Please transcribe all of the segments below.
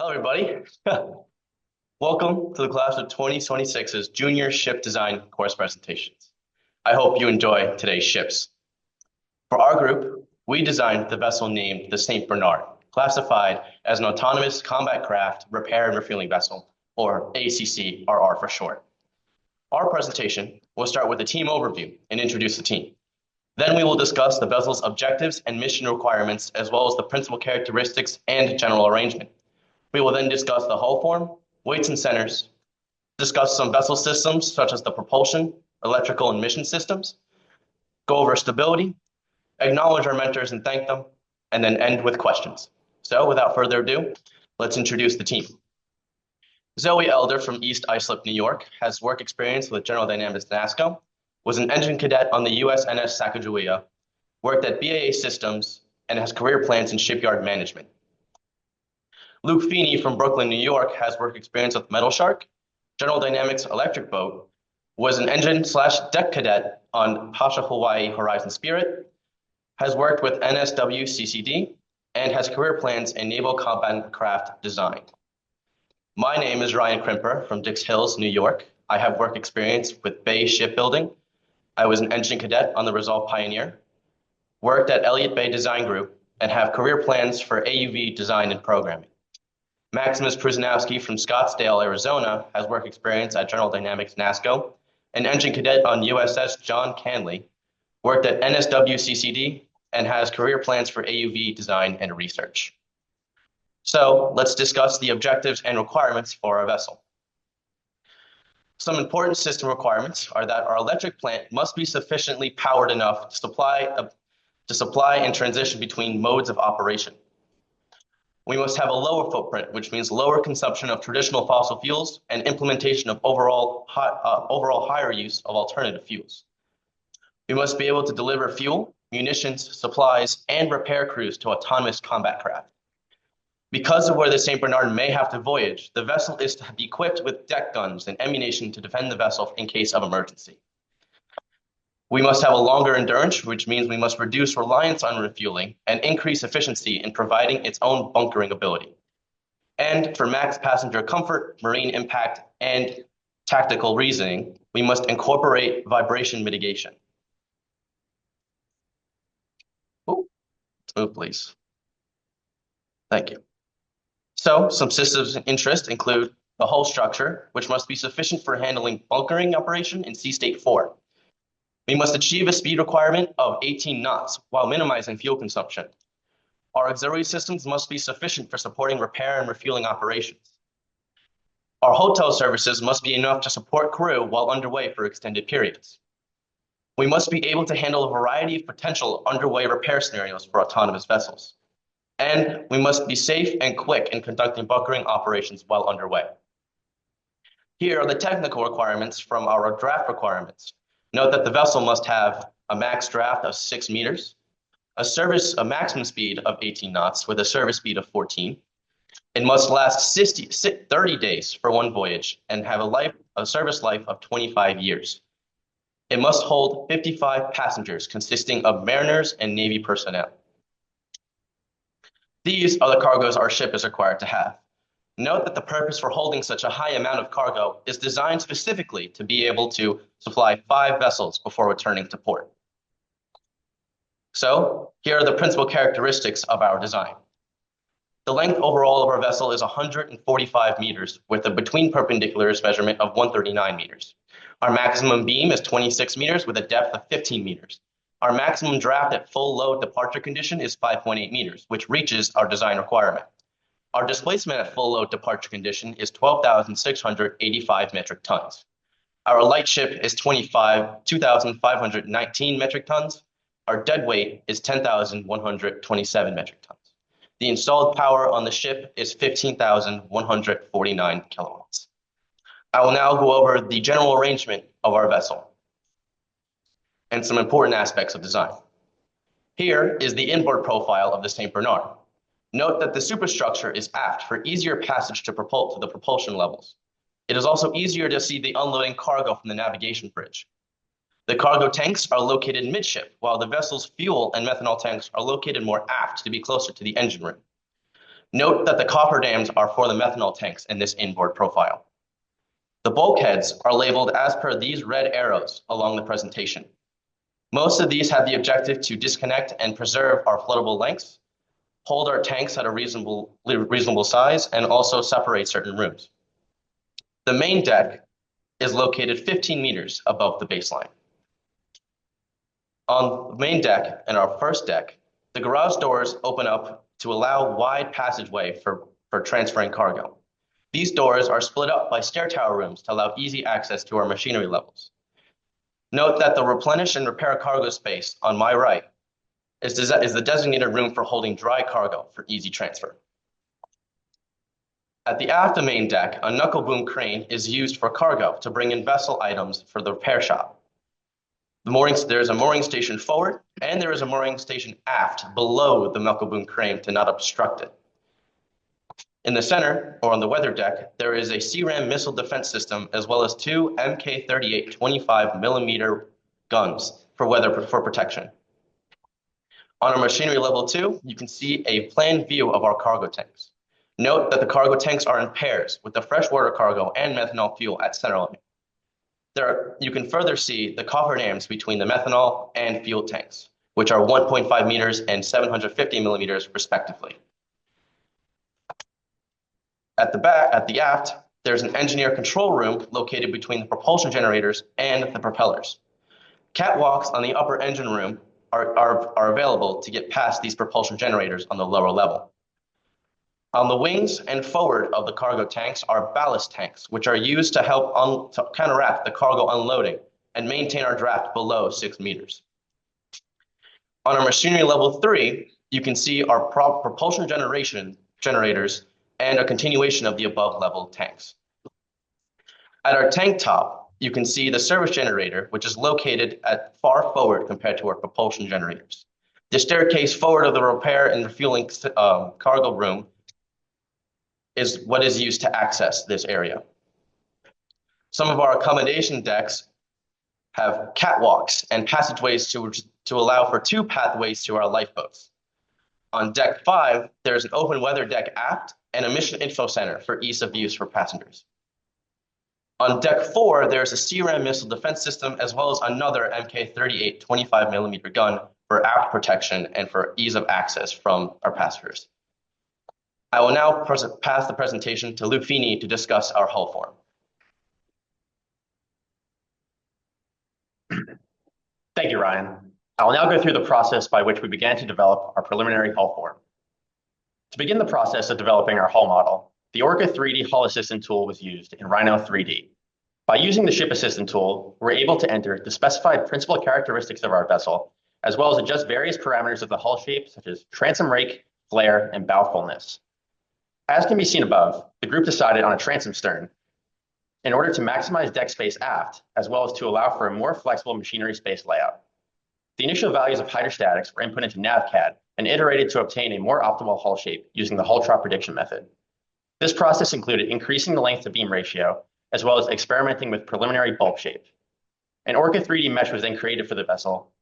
Hello, everybody. Welcome to the class of 2026's Junior Ship Design course presentations. I hope you enjoy today's ships. For our group, we designed the vessel named the St. Bernard, classified as an autonomous combat craft repair and refueling vessel, or ACC-RR for short. Our presentation will start with a team overview and introduce the team. Then we will discuss the vessel's objectives and mission requirements, as well as the principal characteristics and general arrangement. We will then discuss the hull form, weights and centers, discuss some vessel systems such as the propulsion, electrical, and mission systems, go over stability, acknowledge our mentors and thank them, and then end with questions. So without further ado, let's introduce the team. Zoe Elder from East Islip, New York, has work experience with General Dynamics NASSCO, was an engine cadet on the USNS Sacagawea, worked at BAA Systems, and has career plans in shipyard management. Luke Feeney from Brooklyn, New York, has work experience with Metal Shark, General Dynamics Electric Boat, was an engine/deck cadet on Pasha Hawaii Horizon Spirit, has worked with NSW/CCD, and has career plans in naval combat craft design. My name is Ryan Crimper from Dix Hills, New York. I have work experience with Bay Shipbuilding. I was an engine cadet on the Resolve Pioneer, worked at Elliott Bay Design Group, and have career plans for AUV design and programming. Maximus Przyznowski from Scottsdale, Arizona, has work experience at General Dynamics NASSCO, an engine cadet on USS John Canley, worked at NSW/CCD, and has career plans for AUV design and research. So let's discuss the objectives and requirements for our vessel. Some important system requirements are that our electric plant must be sufficiently powered enough to supply and transition between modes of operation. We must have a lower footprint, which means lower consumption of traditional fossil fuels and implementation of overall higher use of alternative fuels. We must be able to deliver fuel, munitions, supplies, and repair crews to autonomous combat craft. Because of where the St. Bernard may have to voyage, the vessel is to be equipped with deck guns and ammunition to defend the vessel in case of emergency. We must have a longer endurance, which means we must reduce reliance on refueling and increase efficiency in providing its own bunkering ability. And for max passenger comfort, marine impact, and tactical reasoning, we must incorporate vibration mitigation. Let's move, please. Thank you. So some systems of interest include the hull structure, which must be sufficient for handling bunkering operation in sea state 4. We must achieve a speed requirement of 18 knots while minimizing fuel consumption. Our auxiliary systems must be sufficient for supporting repair and refueling operations. Our hotel services must be enough to support crew while underway for extended periods. We must be able to handle a variety of potential underway repair scenarios for autonomous vessels. And we must be safe and quick in conducting bunkering operations while underway. Here are the technical requirements from our draft requirements. Note that the vessel must have a max draft of 6 meters, a maximum speed of 18 knots with a service speed of 14. It must last 30 days for one voyage and have a service life of 25 years. It must hold 55 passengers consisting of mariners and Navy personnel. These are the cargoes our ship is required to have. Note that the purpose for holding such a high amount of cargo is designed specifically to be able to supply 5 vessels before returning to port. So here are the principal characteristics of our design. The length overall of our vessel is 145 meters with a between perpendiculars measurement of 139 meters. Our maximum beam is 26 meters with a depth of 15 meters. Our maximum draft at full load departure condition is 5.8 meters, which reaches our design requirement. Our displacement at full load departure condition is 12,685 metric tons. Our light ship is 2,519 metric tons. Our dead weight is 10,127 metric tons. The installed power on the ship is 15,149 kilowatts. I will now go over the general arrangement of our vessel and some important aspects of design. Here is the inboard profile of the St. Bernard. Note that the superstructure is aft for easier passage to the propulsion levels. It is also easier to see the unloading cargo from the navigation bridge. The cargo tanks are located midship, while the vessel's fuel and methanol tanks are located more aft to be closer to the engine room. Note that the cofferdams are for the methanol tanks in this inboard profile. The bulkheads are labeled as per these red arrows along the presentation. Most of these have the objective to disconnect and preserve our floatable lengths, hold our tanks at a reasonable size, and also separate certain rooms. The main deck is located 15 meters above the baseline. On the main deck and our first deck, the garage doors open up to allow wide passageway for transferring cargo. These doors are split up by stair tower rooms to allow easy access to our machinery levels. Note that the replenish and repair cargo space on my right is the designated room for holding dry cargo for easy transfer. At the aft of main deck, a knuckle boom crane is used for cargo to bring in vessel items for the repair shop. There is a mooring station forward, and there is a mooring station aft below the knuckle boom crane to not obstruct it. In the center, or on the weather deck, there is a CRAM missile defense system, as well as two Mk-38 25mm guns for protection. On our machinery level 2, you can see a planned view of our cargo tanks. Note that the cargo tanks are in pairs with the freshwater cargo and methanol fuel at centerline. You can further see the cofferdams between the methanol and fuel tanks, which are 1.5 meters and 750 millimeters respectively. At the aft, there's an engineer control room located between the propulsion generators and the propellers. Catwalks on the upper engine room are available to get past these propulsion generators on the lower level. On the wings and forward of the cargo tanks are ballast tanks, which are used to help to counteract the cargo unloading and maintain our draft below 6 meters. On our machinery level 3, you can see our propulsion generators and a continuation of the above level tanks. At our tank top, you can see the service generator, which is located at far forward compared to our propulsion generators. The staircase forward of the repair and refueling cargo room is what is used to access this area. Some of our accommodation decks have catwalks and passageways to allow for 2 pathways to our lifeboats. On deck 5, there's an open weather deck aft and a mission info center for ease of use for passengers. On deck 4, there's a CRAM missile defense system, as well as another Mk-38 25mm gun for aft protection and for ease of access from our passengers. I will now pass the presentation to Luke Feeney to discuss our hull form. Thank you, Ryan. I will now go through the process by which we began to develop our preliminary hull form. To begin the process of developing our hull model, the Orca 3D Hull Assistant tool was used in Rhino 3D. By using the Ship Assistant tool, we're able to enter the specified principal characteristics of our vessel, as well as adjust various parameters of the hull shape, such as transom rake, flare, and bow fullness. As can be seen above, the group decided on a transom stern in order to maximize deck space aft, as well as to allow for a more flexible machinery space layout. The initial values of hydrostatics were input into NavCAD and iterated to obtain a more optimal hull shape using the hull trot prediction method. This process included increasing the length to beam ratio, as well as experimenting with preliminary bulk shape. An Orca 3D mesh was then created for the vessel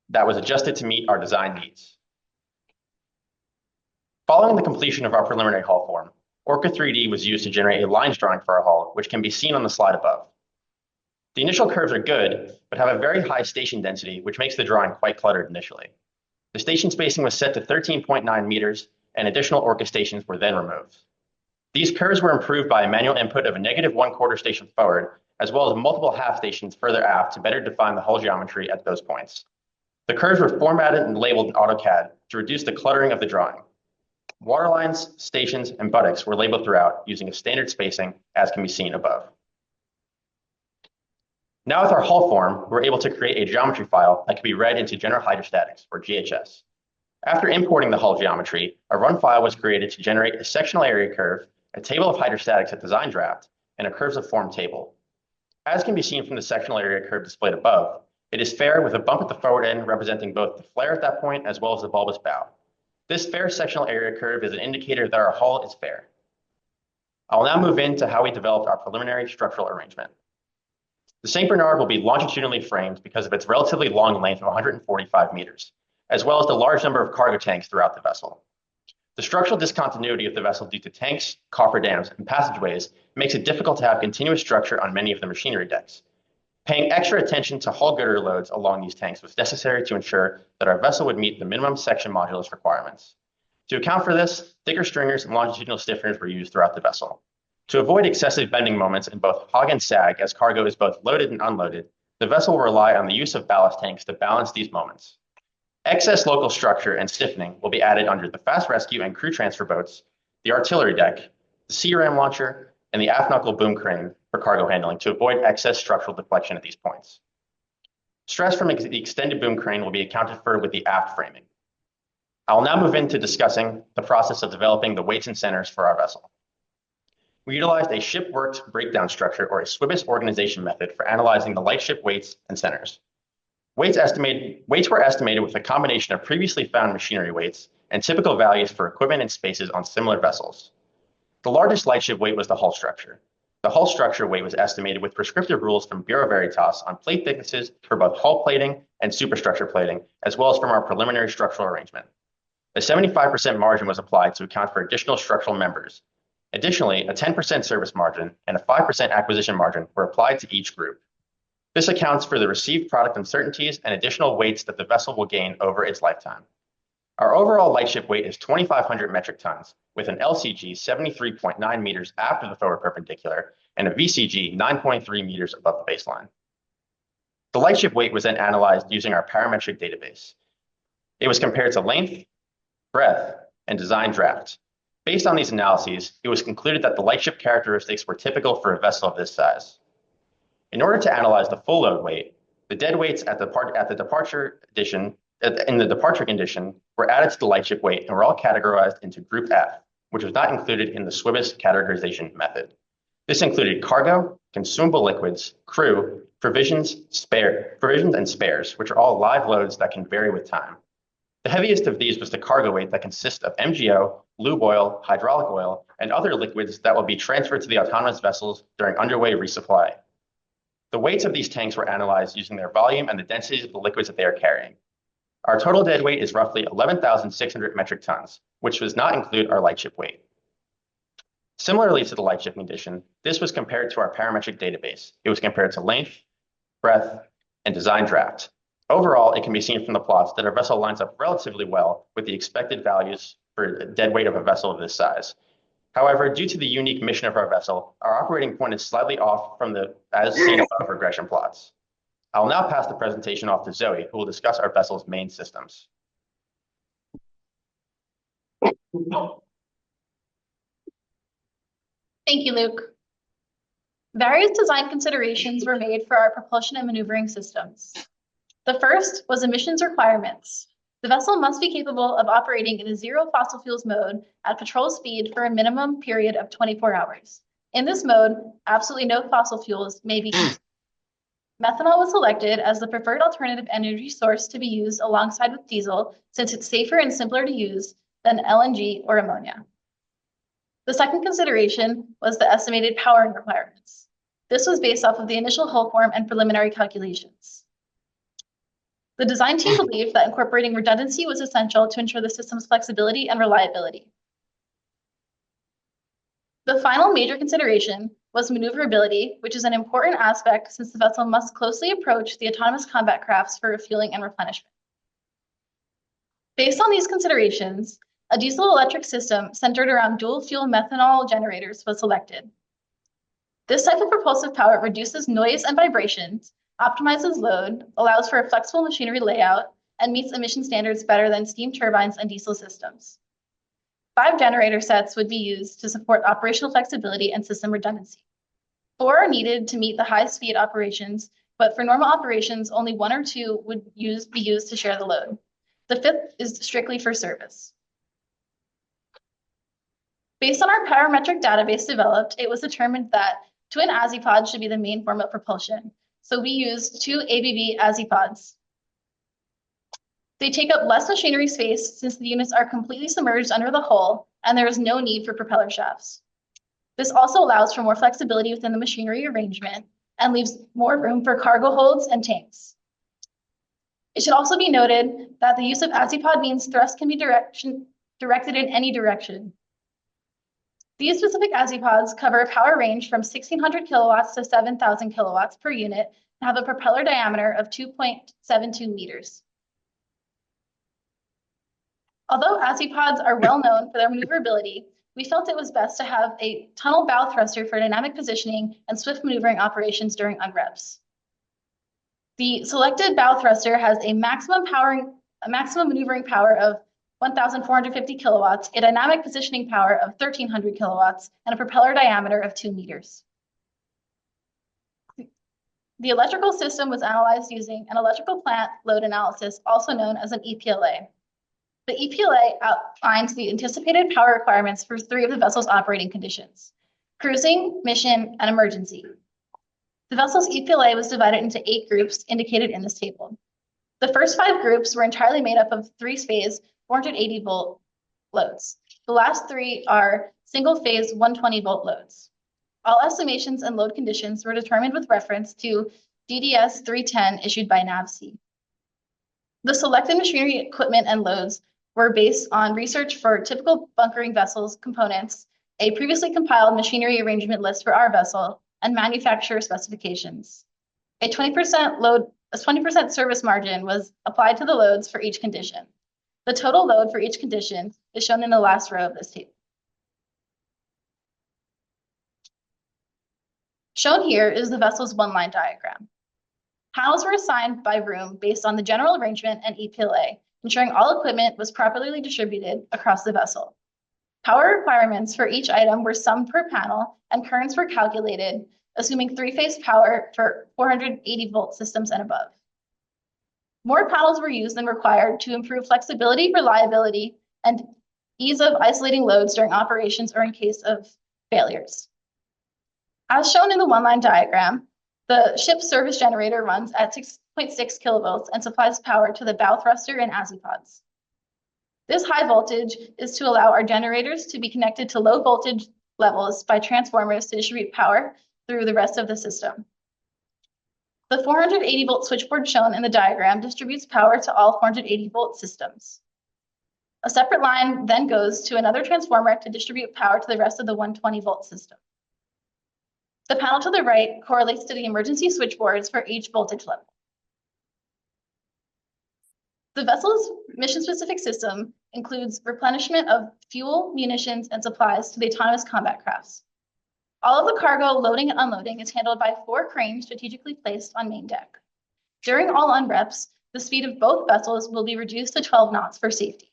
that was adjusted to meet our design needs. Following the completion of our preliminary hull form, Orca 3D was used to generate a lines drawing for our hull, which can be seen on the slide above. The initial curves are good, but have a very high station density, which makes the drawing quite cluttered initially. The station spacing was set to 13.9 meters, and additional Orca stations were then removed. These curves were improved by a manual input of a -1/4 station forward, as well as multiple half stations further aft to better define the hull geometry at those points. The curves were formatted and labeled in AutoCAD to reduce the cluttering of the drawing. Waterlines, stations, and buttocks were labeled throughout using a standard spacing, as can be seen above. Now with our hull form, we're able to create a geometry file that can be read into General Hydrostatics, or GHS. After importing the hull geometry, a run file was created to generate a sectional area curve, a table of hydrostatics at design draft, and a curves of form table. As can be seen from the sectional area curve displayed above, it is fair with a bump at the forward end representing both the flare at that point as well as the bulbous bow. This fair sectional area curve is an indicator that our hull is fair. I will now move into how we developed our preliminary structural arrangement. The St. Bernard will be longitudinally framed because of its relatively long length of 145 meters, as well as the large number of cargo tanks throughout the vessel. The structural discontinuity of the vessel due to tanks, cofferdams, and passageways makes it difficult to have continuous structure on many of the machinery decks. Paying extra attention to hull girder loads along these tanks was necessary to ensure that our vessel would meet the minimum section modulus requirements. To account for this, thicker stringers and longitudinal stiffeners were used throughout the vessel. To avoid excessive bending moments in both hog and sag, as cargo is both loaded and unloaded, the vessel will rely on the use of ballast tanks to balance these moments. Excess local structure and stiffening will be added under the fast rescue and crew transfer boats, the artillery deck, the sea-ram launcher, and the aft knuckle boom crane for cargo handling to avoid excess structural deflection at these points. Stress from the extended boom crane will be accounted for with the aft framing. I will now move into discussing the process of developing the weights and centers for our vessel. We utilized a ship-worked breakdown structure or a SWBIS organization method for analyzing the lightship weights and centers. Weights were estimated with a combination of previously found machinery weights and typical values for equipment and spaces on similar vessels. The largest lightship weight was the hull structure. The hull structure weight was estimated with prescriptive rules from Bureau Veritas on plate thicknesses for both hull plating and superstructure plating, as well as from our preliminary structural arrangement. A 75% margin was applied to account for additional structural members. Additionally, a 10% service margin and a 5% acquisition margin were applied to each group. This accounts for the received product uncertainties and additional weights that the vessel will gain over its lifetime. Our overall lightship weight is 2,500 metric tons, with an LCG 73.9 meters after the forward perpendicular and a VCG 9.3 meters above the baseline. The lightship weight was then analyzed using our parametric database. It was compared to length, breadth, and design draft. Based on these analyses, it was concluded that the lightship characteristics were typical for a vessel of this size. In order to analyze the full load weight, the dead weights in the departure condition were added to the lightship weight and were all categorized into Group F, which was not included in the SWBIS categorization method. This included cargo, consumable liquids, crew, provisions and spares, which are all live loads that can vary with time. The heaviest of these was the cargo weight that consists of MGO, lube oil, hydraulic oil, and other liquids that will be transferred to the autonomous vessels during underway resupply. The weights of these tanks were analyzed using their volume and the densities of the liquids that they are carrying. Our total dead weight is roughly 11,600 metric tons, which does not include our lightship weight. Similarly to the lightship condition, this was compared to our parametric database. It was compared to length, breadth, and design draft. Overall, it can be seen from the plots that our vessel lines up relatively well with the expected values for the dead weight of a vessel of this size. However, due to the unique mission of our vessel, our operating point is slightly off from the as seen above regression plots. I will now pass the presentation off to Zoe, who will discuss our vessel's main systems. Thank you, Luke. Various design considerations were made for our propulsion and maneuvering systems. The first was emissions requirements. The vessel must be capable of operating in a zero fossil fuels mode at patrol speed for a minimum period of 24 hours. In this mode, absolutely no fossil fuels may be consumed. Methanol was selected as the preferred alternative energy source to be used alongside with diesel, since it's safer and simpler to use than LNG or ammonia. The second consideration was the estimated powering requirements. This was based off of the initial hull form and preliminary calculations. The design team believed that incorporating redundancy was essential to ensure the system's flexibility and reliability. The final major consideration was maneuverability, which is an important aspect since the vessel must closely approach the autonomous combat crafts for refueling and replenishment. Based on these considerations, a diesel-electric system centered around dual-fuel methanol generators was selected. This type of propulsive power reduces noise and vibrations, optimizes load, allows for a flexible machinery layout, and meets emission standards better than steam turbines and diesel systems. 5 generator sets would be used to support operational flexibility and system redundancy. 4 are needed to meet the high-speed operations, but for normal operations, only 1 or 2 would be used to share the load. The 5th is strictly for service. Based on our parametric database developed, it was determined that twin azipods should be the main form of propulsion. So we used 2 ABB azipods. They take up less machinery space since the units are completely submerged under the hull and there is no need for propeller shafts. This also allows for more flexibility within the machinery arrangement and leaves more room for cargo holds and tanks. It should also be noted that the use of azipod means thrust can be directed in any direction. These specific ACC-pods cover a power range from 1,600 kilowatts to 7,000 kilowatts per unit and have a propeller diameter of 2.72 meters. Although ACC-pods are well known for their maneuverability, we felt it was best to have a tunnel bow thruster for dynamic positioning and swift maneuvering operations during unreps. The selected bow thruster has a maximum maneuvering power of 1,450 kilowatts, a dynamic positioning power of 1,300 kilowatts, and a propeller diameter of 2 meters. The electrical system was analyzed using an electrical plant load analysis, also known as an EPLA. The EPLA outlines the anticipated power requirements for 3 of the vessel's operating conditions: cruising, mission, and emergency. The vessel's EPLA was divided into 8 groups indicated in this table. The first 5 groups were entirely made up of 3-phase 480-volt loads. The last 3 are single-phase 120-volt loads. All estimations and load conditions were determined with reference to DDS 310 issued by NAVC. The selected machinery, equipment, and loads were based on research for typical bunkering vessels components, a previously compiled machinery arrangement list for our vessel, and manufacturer specifications. A 20% service margin was applied to the loads for each condition. The total load for each condition is shown in the last row of this table. Shown here is the vessel's one-line diagram. Panels were assigned by room based on the general arrangement and EPLA, ensuring all equipment was properly distributed across the vessel. Power requirements for each item were summed per panel, and currents were calculated, assuming 3-phase power for 480-volt systems and above. More panels were used than required to improve flexibility, reliability, and ease of isolating loads during operations or in case of failures. As shown in the one-line diagram, the ship's service generator runs at 6.6 kilovolts and supplies power to the bow thruster and ACC-pods. This high voltage is to allow our generators to be connected to low voltage levels by transformers to distribute power through the rest of the system. The 480-volt switchboard shown in the diagram distributes power to all 480-volt systems. A separate line then goes to another transformer to distribute power to the rest of the 120-volt system. The panel to the right correlates to the emergency switchboards for each voltage level. The vessel's mission-specific system includes replenishment of fuel, munitions, and supplies to the autonomous combat crafts. All of the cargo loading and unloading is handled by 4 cranes strategically placed on main deck. During all unreps, the speed of both vessels will be reduced to 12 knots for safety.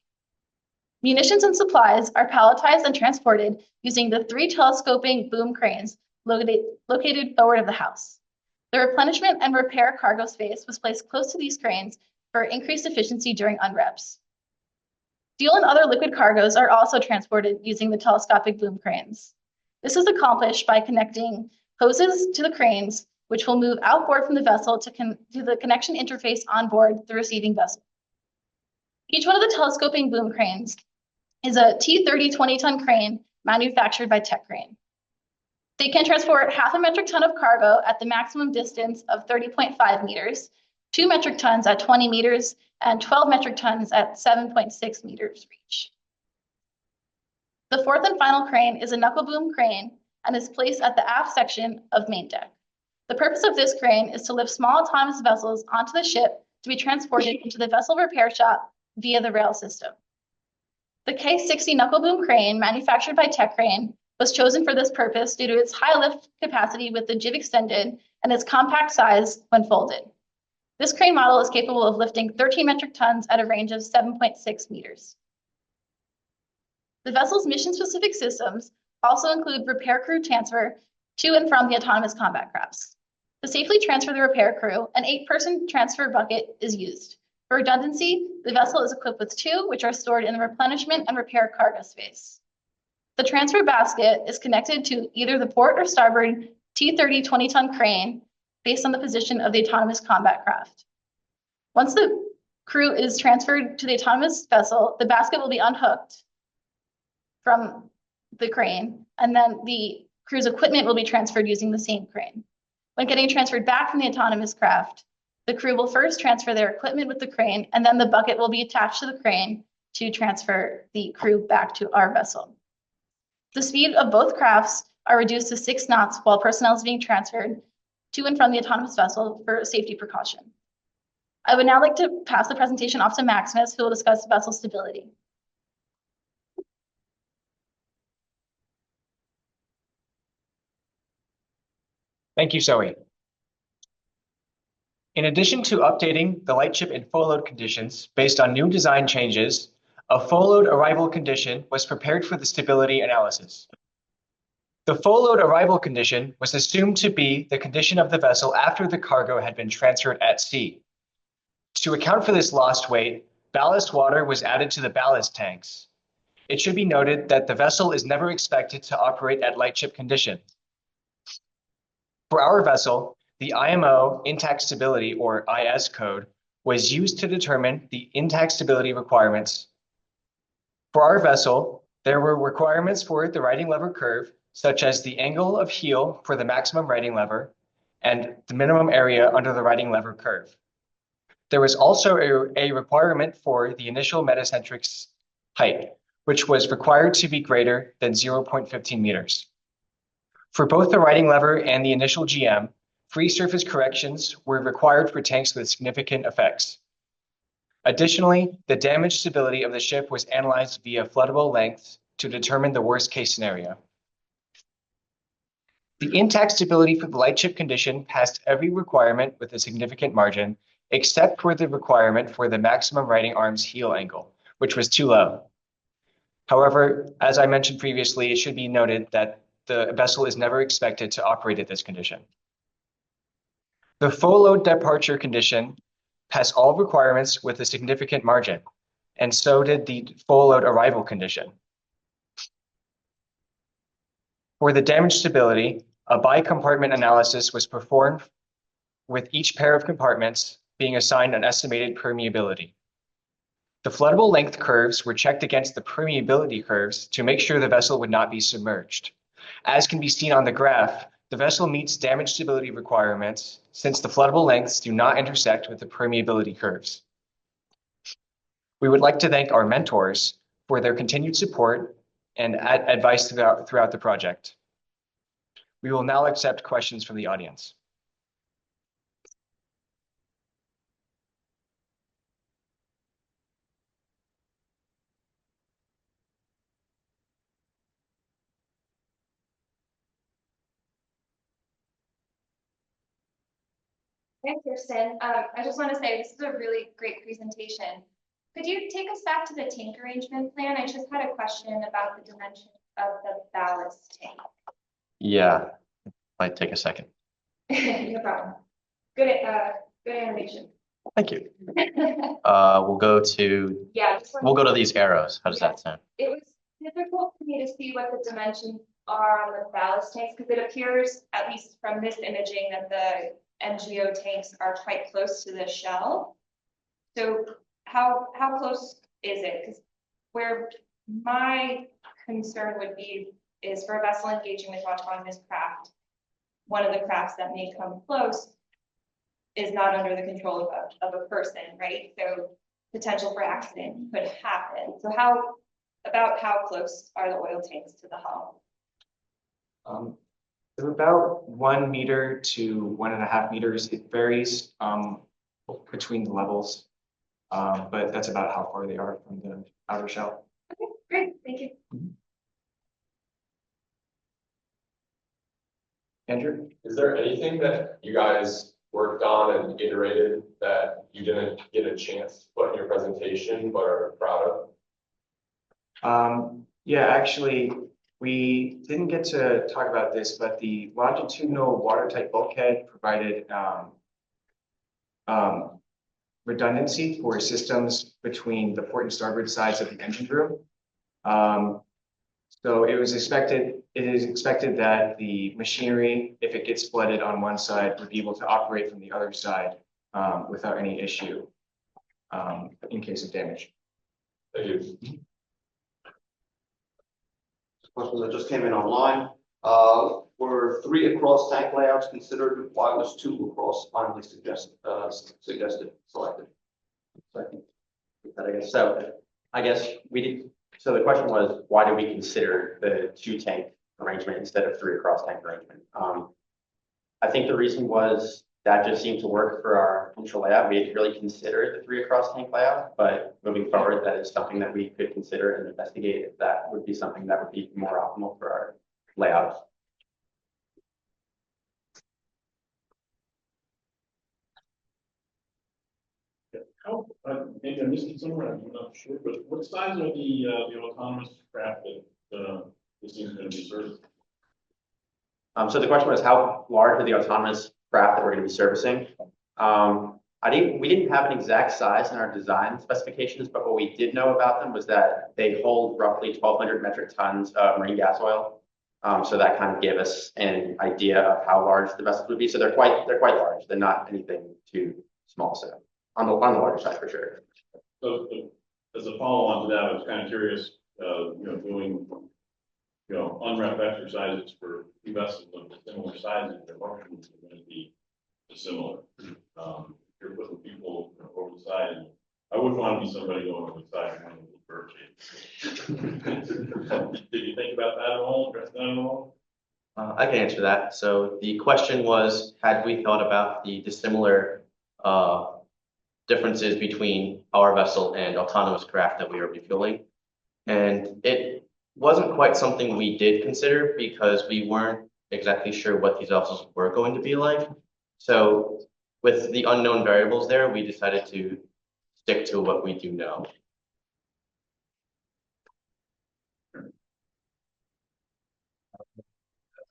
Munitions and supplies are palletized and transported using the 3 telescoping boom cranes located forward of the house. The replenishment and repair cargo space was placed close to these cranes for increased efficiency during unreps. Fuel and other liquid cargoes are also transported using the telescopic boom cranes. This is accomplished by connecting hoses to the cranes, which will move outboard from the vessel to the connection interface on board the receiving vessel. Each one of the telescoping boom cranes is a T30 20-ton crane manufactured by Tech Crane. They can transport half a metric ton of cargo at the maximum distance of 30.5 meters, 2 metric tons at 20 meters, and 12 metric tons at 7.6 meters reach. The 4th and final crane is a knuckle boom crane and is placed at the aft section of main deck. The purpose of this crane is to lift small autonomous vessels onto the ship to be transported into the vessel repair shop via the rail system. The K60 knuckle boom crane, manufactured by Tech Crane, was chosen for this purpose due to its high lift capacity with the jib extended and its compact size when folded. This crane model is capable of lifting 13 metric tons at a range of 7.6 meters. The vessel's mission-specific systems also include repair crew transfer to and from the autonomous combat crafts. To safely transfer the repair crew, an 8-person transfer bucket is used. For redundancy, the vessel is equipped with 2, which are stored in the replenishment and repair cargo space. The transfer basket is connected to either the port or starboard T30 20-ton crane based on the position of the autonomous combat craft. Once the crew is transferred to the autonomous vessel, the basket will be unhooked from the crane, and then the crew's equipment will be transferred using the same crane. When getting transferred back from the autonomous craft, the crew will first transfer their equipment with the crane, and then the bucket will be attached to the crane to transfer the crew back to our vessel. The speed of both crafts are reduced to 6 knots while personnel is being transferred to and from the autonomous vessel for safety precaution. I would now like to pass the presentation off to Maximus, who will discuss vessel stability. Thank you, Zoe. In addition to updating the lightship and full load conditions based on new design changes, a full load arrival condition was prepared for the stability analysis. The full load arrival condition was assumed to be the condition of the vessel after the cargo had been transferred at sea. To account for this lost weight, ballast water was added to the ballast tanks. It should be noted that the vessel is never expected to operate at lightship condition. For our vessel, the IMO intact stability, or IS code, was used to determine the intact stability requirements. For our vessel, there were requirements for the riding lever curve, such as the angle of heel for the maximum riding lever and the minimum area under the riding lever curve. There was also a requirement for the initial metacentric height, which was required to be greater than 0.15 meters. For both the riding lever and the initial GM, free surface corrections were required for tanks with significant effects. Additionally, the damage stability of the ship was analyzed via floodable length to determine the worst case scenario. The intact stability for the lightship condition passed every requirement with a significant margin, except for the requirement for the maximum riding arm's heel angle, which was too low. However, as I mentioned previously, it should be noted that the vessel is never expected to operate at this condition. The full load departure condition passed all requirements with a significant margin, and so did the full load arrival condition. For the damage stability, a bi-compartment analysis was performed with each pair of compartments being assigned an estimated permeability. The floodable length curves were checked against the permeability curves to make sure the vessel would not be submerged. As can be seen on the graph, the vessel meets damage stability requirements since the floodable lengths do not intersect with the permeability curves. We would like to thank our mentors for their continued support and advice throughout the project. We will now accept questions from the audience. Thanks, Kirsten. I just want to say this is a really great presentation. Could you take us back to the tank arrangement plan? I just had a question about the dimension of the ballast tank. Yeah, might take a second. No problem. Good animation. Thank you. We'll go to these arrows. How does that sound? It was difficult for me to see what the dimensions are on the ballast tanks because it appears, at least from this imaging, that the NGO tanks are quite close to the shell. So how close is it? Because where my concern would be is for a vessel engaging with autonomous craft, one of the crafts that may come close is not under the control of a person, right? So potential for accident could happen. So how close are the oil tanks to the hull? They're about 1 meter to 1.5 meters. It varies between the levels, but that's about how far they are from the outer shell. Okay, great, thank you. Andrew? Is there anything that you guys worked on and iterated that you didn't get a chance to put in your presentation but are proud of? Yeah, actually, we didn't get to talk about this, but the longitudinal watertight bulkhead provided redundancy for systems between the port and starboard sides of the engine room. So it is expected that the machinery, if it gets flooded on one side, would be able to operate from the other side without any issue in case of damage. Thank you. Questions that just came in online. Were 3 across tank layouts considered? Why was 2 across finally selected? So I guess so. I guess we did, so the question was, why did we consider the 2-tank arrangement instead of 3 across tank arrangement? I think the reason was that just seemed to work for our initial layout. We had really considered the 3 across tank layout, but moving forward, that is something that we could consider and investigate if that would be something that would be more optimal for our layout. How, maybe I missed it somewhere, I'm not sure, but what size are the autonomous craft that, this is gonna be serviced? So the question was, how large are the autonomous craft that we're going to be servicing? We didn't have an exact size in our design specifications, but what we did know about them was that they hold roughly 1,200 metric tons of marine gas oil. So that kind of gave us an idea of how large the vessels would be. So they're quite large. They're not anything too small. So on the larger side for sure. So as a follow-on to that, I was kind of curious, doing, unwrap exercises for 2 vessels of similar sizes, their functions are going to be dissimilar. You're putting people over the side, and I wouldn't want to be somebody going over the side and running the bird cage. Did you think about that at all? Address that at all? I can answer that. So the question was, had we thought about the dissimilar differences between our vessel and autonomous craft that we are refueling? And it wasn't quite something we did consider because we weren't exactly sure what these vessels were going to be like. So with the unknown variables there, we decided to stick to what we do know.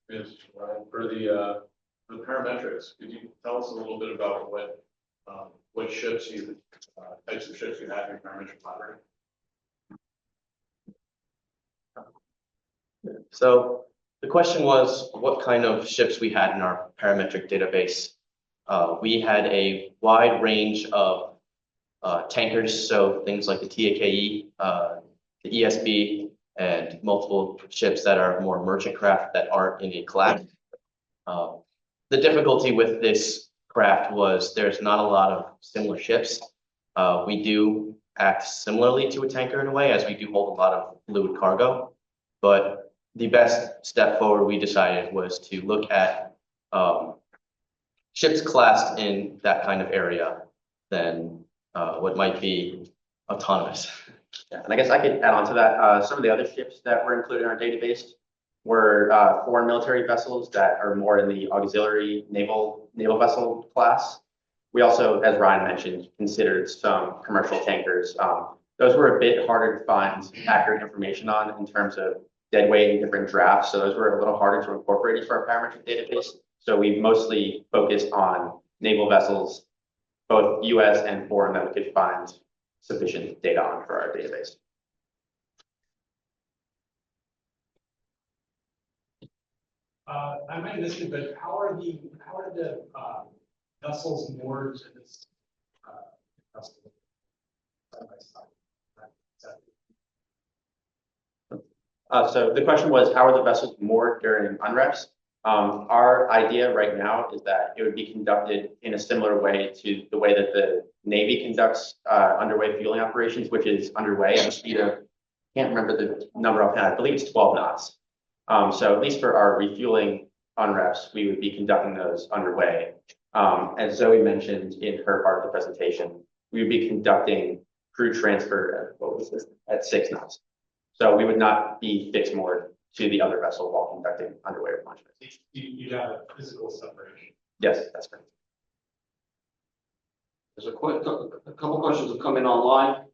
Yes, Ryan, for the parametrics, could you tell us a little bit about what ships types of ships you have in your parametric library? So the question was what kind of ships we had in our parametric database. We had a wide range of tankers, so things like the TAKE, the ESB, and multiple ships that are more merchant craft that aren't in a class. The difficulty with this craft was there's not a lot of similar ships. We do act similarly to a tanker in a way, as we do hold a lot of fluid cargo, but the best step forward we decided was to look at ships classed in that kind of area than what might be autonomous. Yeah, and I guess I could add on to that. Some of the other ships that were included in our database were foreign military vessels that are more in the auxiliary naval vessel class. We also, as Ryan mentioned, considered some commercial tankers. Those were a bit harder to find accurate information on in terms of dead weight and different drafts. So those were a little harder to incorporate into our parametric database. So we mostly focused on naval vessels, both US and foreign, that we could find sufficient data on for our database. I might have missed it, but how are the vessels moored to this vessel side by side? So the question was, how are the vessels moored during unreps? Our idea right now is that it would be conducted in a similar way to the way that the Navy conducts underway fueling operations, which is underway at a speed of, can't remember the number offhand, I believe it's 12 knots. So at least for our refueling unreps, we would be conducting those underway. As Zoe mentioned in her part of the presentation, we would be conducting crew transfer at 6 knots. So we would not be fixed moored to the other vessel while conducting underway replenishment. You'd have a physical separation. Yes, that's correct. There's a couple questions have come in online.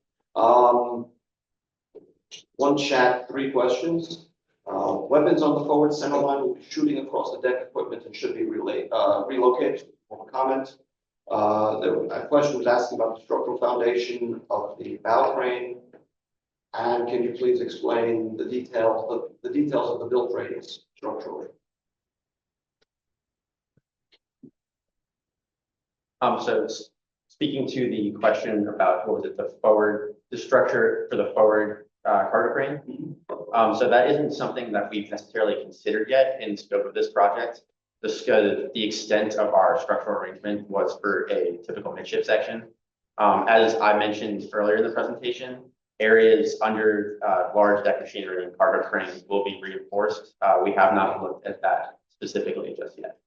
One chat, 3 questions. Weapons on the forward center line will be shooting across the deck equipment and should be relocated. Comment. A question was asking about the structural foundation of the bow crane. And can you please explain the details of the build radius structurally? So speaking to the question about what was it, the structure for the forward cargo crane. So that isn't something that we've necessarily considered yet in the scope of this project. The extent of our structural arrangement was for a typical midship section. As I mentioned earlier in the presentation, areas under large deck machinery and cargo cranes will be reinforced. We have not looked at that specifically just yet.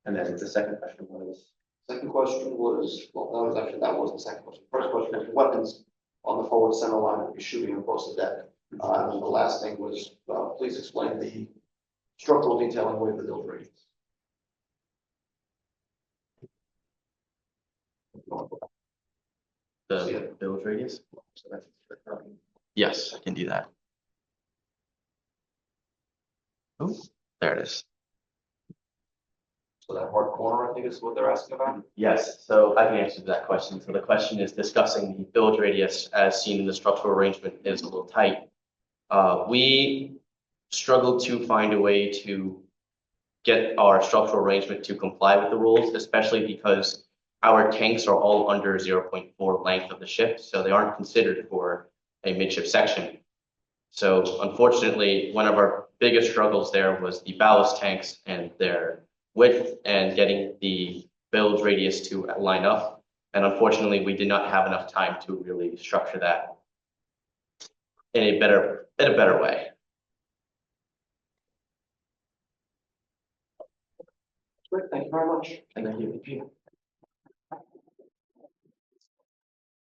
And then the second question was, Second question was, well, that wasn't the second question. First question was weapons on the forward center line will be shooting across the deck. And then the last thing was, please explain the structural detailing with the build rates. The build radius? Yes, I can do that. Oh, there it is. So that hard corner, I think is what they're asking about. Yes, so I can answer that question. So the question is discussing the build radius as seen in the structural arrangement is a little tight. We struggled to find a way to get our structural arrangement to comply with the rules, especially because our tanks are all under 0.4 length of the ship, so they aren't considered for a midship section. So unfortunately, one of our biggest struggles there was the ballast tanks and their width and getting the build radius to line up. And unfortunately, we did not have enough time to really structure that in a better way. Great, thank you very much. Thank you.